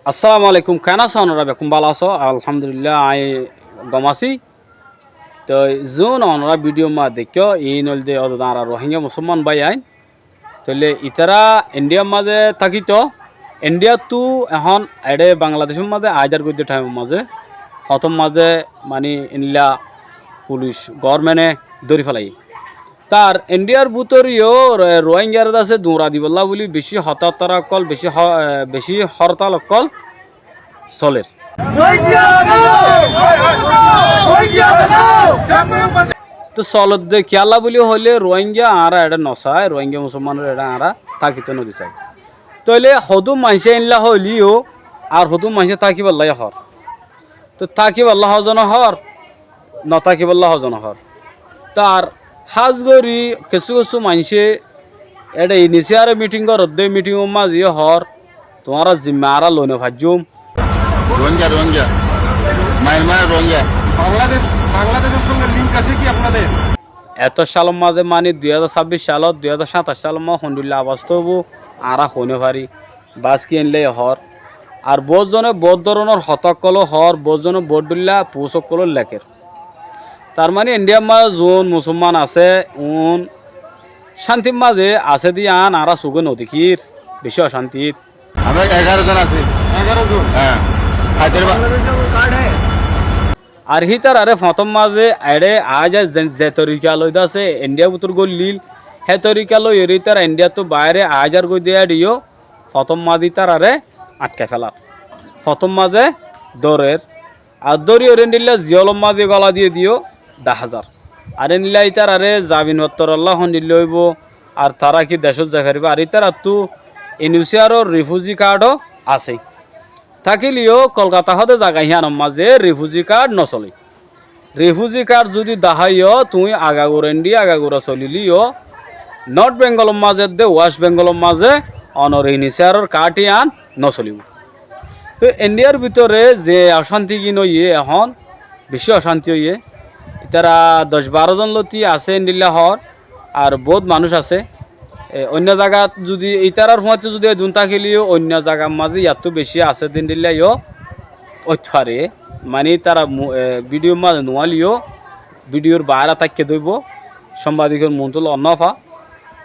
আসসালামু আলাইকুম কেনা সোনরা বেকুম ভালো আছো আলহামদুলিল্লাহ আই গমাসি তো জোন অনরা ভিডিও মা দেখিও এই নলদে অদারা রোহিঙ্গা মুসলমান ভাই আইন তাহলে ইতারা ইন্ডিয়ার মাঝে থাকিত ইন্ডিয়া তো এখন এডে বাংলাদেশের মাঝে আজার গদ্য টাইমের মাঝে প্রথম মাঝে মানে ইনলা পুলিশ গভর্নমেন্টে ধরি ফেলাই তার ইন্ডিয়ার ভিতরেও রোহিঙ্গার আছে দৌড়া দিবল্লা বলি বেশি হতাহতার অকল বেশি হরতাল অকল চলের তো চলত দে খেলা বলি হলে রোহিঙ্গা আরা এটা নচায় রোহিঙ্গা মুসলমানের এটা আরা থাকিতে নদী চাই তাইলে সদু মাইসে ইনলা হলিও আর সদু মাইসে থাকিব আল্লাহ হর তো থাকিব আল্লাহ হজন হর নথাকিব আল্লাহ হজন হর তার হাজগরি কিছু কিছু মানুষে এটা ইনিশিয়ারে মিটিং করতে মিটিং মাঝি হর তোমার জিম্মারা লোনে ভাজুম রোহিঙ্গা রোহিঙ্গা মায়ানমার রোহিঙ্গা বাংলাদেশের সঙ্গে লিঙ্ক আছে কি আপনাদের এত সালের মাঝে মানে 2026 সালত 2027 সালের মা হন্ডুল্লাহ আবাস তবু আরা হনে পারি বাস কি এনলে হর আর বহুজনে বহুত ধরনের হতকল হর বহুজনে বদুল্লাহ পুষকল লেখের তার মানে ইন্ডিয়ার মাঝে যোন মুসলমান আছে উন শান্তির মাঝে আছে দিয়ে আন আরা সুগে নদীর বেশি অশান্তির আমরা 11 জন আছি 11 জন হ্যাঁ আর হিতার আরে প্রথম মাঝে আড়ে আজ যে তরিকা লইতে আছে ইন্ডিয়া বুতর গলিল হে তরিকা লই এরি তার ইন্ডিয়া তো বাইরে আজ আর গই দিয়া দিও প্রথম মাঝে তার আরে আটকে ফেলার প্রথম মাঝে দরের আর দরি ওরে নিলে জিয়লম মাঝে গলা দিয়ে দিও 10,000 আরে নিলে ইতার আরে জামিন হত্তর আল্লাহ নিল হইব আর তারা কি দেশত যাই পারিব আর ইতার তো ইউনিসিয়ারর রিফিউজি কার্ডও আছে থাকিলেও কলকাতা হতে জায়গা হিয়ানোর মাঝে রিফিউজি কার্ড নচলে রিফিউজি কার্ড যদি দাহাইও তুমি আগাগোড় ইন্ডিয়া আগাগোড়া চলিলিও নর্থ বেঙ্গলের মাঝে দে ওয়েস্ট বেঙ্গলের মাঝে অনর ইনিশিয়ারর কার্ডই আন নচলিব তো ইন্ডিয়ার ভিতরে যে অশান্তি কিন ইয়ে এখন বেশি অশান্তি হইয়ে তারা 10-12 জন লতি আছে ইন্ডিয়া হর আর বহুত মানুষ আছে অন্য জায়গাত যদি ইতারার সময়তে যদি দুন থাকিলেও অন্য জায়গার মাঝে ইয়াতো বেশি আছে দিন দিলেও অথারে মানে তারা ভিডিওর মাঝে নোয়ালিও ভিডিওর বাইরে থাকতে দইব সাংবাদিকের মন্ত্রল অন্নফা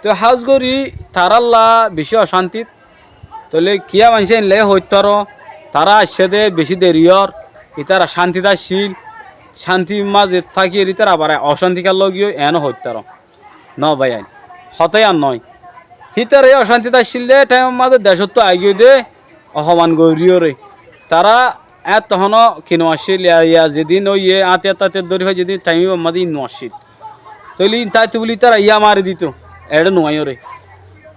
তো হাজগরি তারাল্লা বেশি অশান্তিত তাহলে কিয়া মানুষ এনলে হইতার তারা আসছে দে বেশি দেরিয়র ইতারা শান্তিদাশীল শান্তির মাঝে থাকি ইতারা আবার অশান্তিকার লগিও এন হইতার ন ভাই আইন হতাই আর নয় হিতার এই অশান্তিতে আসছিল দে টাইমের মাঝে দেশত তো আগিয়ে দে অসমান গরিয়রে তারা তখন কিনো আসছিল ইয়া যেদিন ওই আতে তাতে দরি হয় যেদিন টাইম মাঝে ইনো আসছিল তৈলি তাই তো বলি তারা ইয়া মারি দিত এটা নোয়াইরে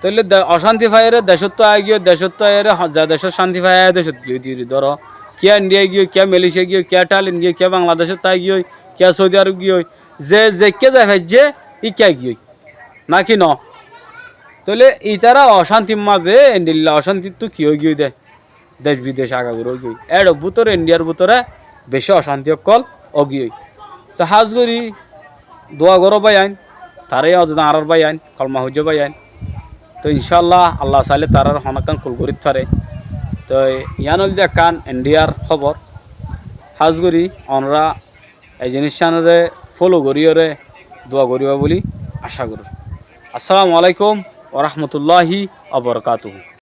তাইলে অশান্তি ফাইরে দেশত তো আগিয়ে দেশত তো এর যা দেশের শান্তি ফাই দেশত গিয়ে দিয়ে ধরো কিয়া ইন্ডিয়া গিয়ে কিয়া মালয়েশিয়া গিয়ে কিয়া টালিন গিয়ে কিয়া বাংলাদেশের তাই গিয়ে কিয়া সৌদি আরব গিয়ে যে কে যায় যে ই কিয়া গিয়ে নাকি ন তাহলে ইতারা অশান্তির মাঝে ইন্ডিয়া অশান্তি তো কি হয়ে গিয়ে দেয় দেশ বিদেশ আগাগুলো গিয়ে এর ভিতরে ইন্ডিয়ার ভিতরে বেশি অশান্তি অকল অগিয়ে তো হাজগরি দোয়া গরো বাই আইন তারাই আরার বাই আইন কলমা হুজ বাই আইন তো ইনশাল্লাহ আল্লাহ চাইলে তারার হনাকান কুল করি থারে তো ইয়ানল যে কান ইন্ডিয়ার খবর হাজগরি অনরা এই জিনিসটানরে ফলো করিওরে দোয়া করিবা বলি আশা করি আসসালামু আলাইকুম ওয়া রাহমাতুল্লাহি ওয়া বারাকাতুহু।